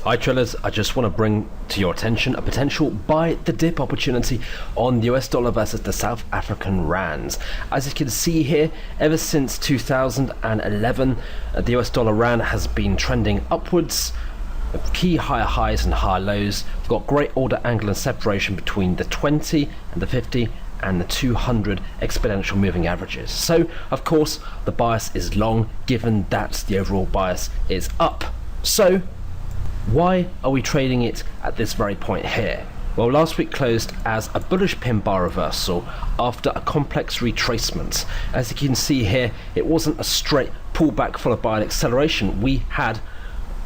Hi traders, I just want to bring to your attention a potential buy the dip opportunity on the US dollar versus the South African rands. As you can see here, ever since 2011, the US dollar rand has been trending upwards, key higher highs and higher lows. We've got great order angle and separation between the 20 and the 50 and the 200 exponential moving averages. So of course the bias is long, given that the overall bias is up. So why are we trading it at this very point here? Well, last week closed as a bullish pin bar reversal after a complex retracement. As you can see here, it wasn't a straight pullback followed by an acceleration. We had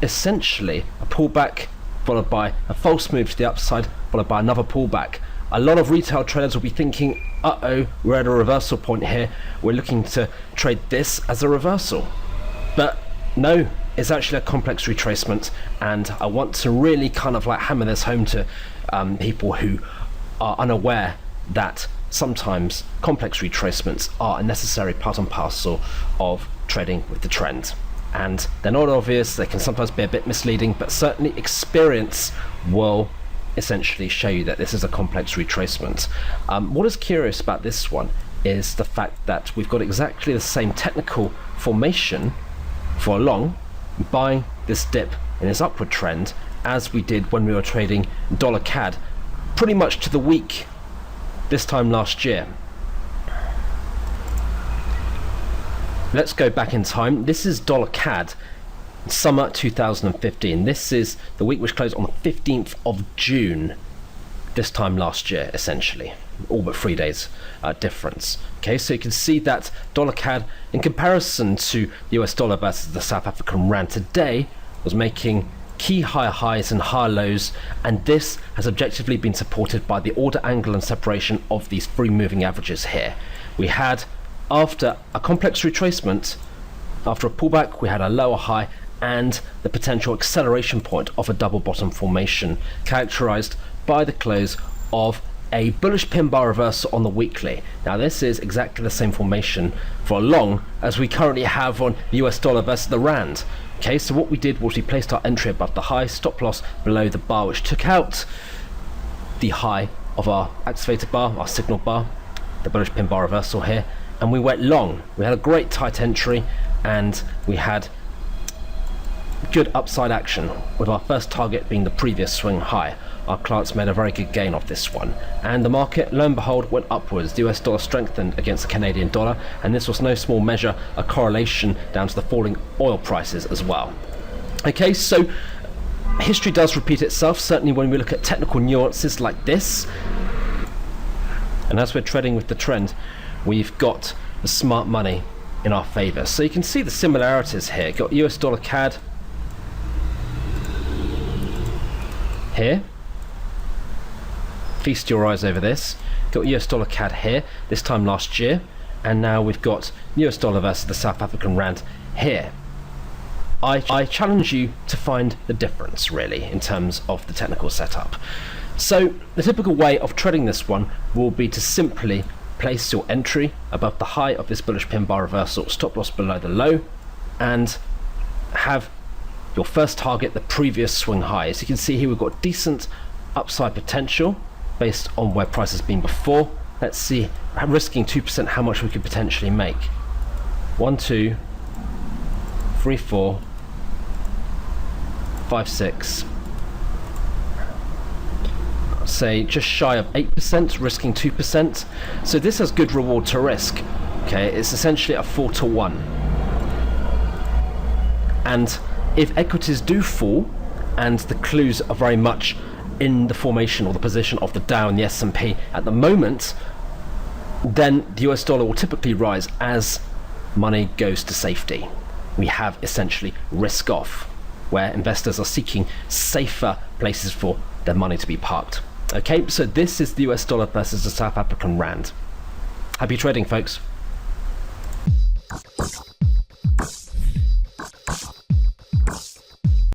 essentially a pullback followed by a false move to the upside followed by another pullback. A lot of retail traders will be thinking, uh-oh, we're at a reversal point here. We're looking to trade this as a reversal. But no, it's actually a complex retracement, and I want to really kind of like hammer this home to people who are unaware that sometimes complex retracements are a necessary part and parcel of trading with the trend. And they're not obvious, they can sometimes be a bit misleading, but certainly experience will essentially show you that this is a complex retracement. What is curious about this one is the fact that we've got exactly the same technical formation for a long, buying this dip in this upward trend as we did when we were trading dollar CAD pretty much to the week this time last year. Let's go back in time. This is dollar CAD summer 2015. This is the week which closed on the 15th of June this time last year, essentially, all but 3 days difference. Okay, so you can see that dollar CAD in comparison to the US dollar versus the South African rand today was making key higher highs and higher lows, and this has objectively been supported by the order angle and separation of these three moving averages here. We had, after a complex retracement, after a pullback, we had a lower high and the potential acceleration point of a double bottom formation, characterized by the close of a bullish pin bar reversal on the weekly. Now this is exactly the same formation for a long as we currently have on the US dollar versus the rand. Okay, so what we did was we placed our entry above the high, stop loss below the bar, which took out the high of our activated bar, our signal bar, the bullish pin bar reversal here, and we went long. We had a great tight entry and we had good upside action, with our first target being the previous swing high. Our clients made a very good gain off this one, and the market, lo and behold, went upwards. The US dollar strengthened against the Canadian dollar, and this was no small measure a correlation down to the falling oil prices as well. Okay, so history does repeat itself, certainly when we look at technical nuances like this, and as we're trading with the trend, we've got the smart money in our favor. So you can see the similarities here. Got US dollar CAD here, feast your eyes over this. Got US dollar CAD here this time last year, and now we've got US dollar versus the South African rand here. I challenge you to find the difference really in terms of the technical setup. So the typical way of trading this one will be to simply place your entry above the high of this bullish pin bar reversal, stop loss below the low, and have your first target the previous swing high. As you can see here, we've got decent upside potential based on where price has been before. Let's see, risking 2%, how much we could potentially make. 1, 2, 3, 4, 5, 6. Say just shy of 8%, risking 2%. So this has good reward to risk. Okay, it's essentially a 4 to 1. And if equities do fall, and the clues are very much in the formation or the position of the Dow and the S&P at the moment, then the US dollar will typically rise as money goes to safety. We have essentially risk off, where investors are seeking safer places for their money to be parked. Okay, so this is the US dollar versus the South African rand. Happy trading, folks.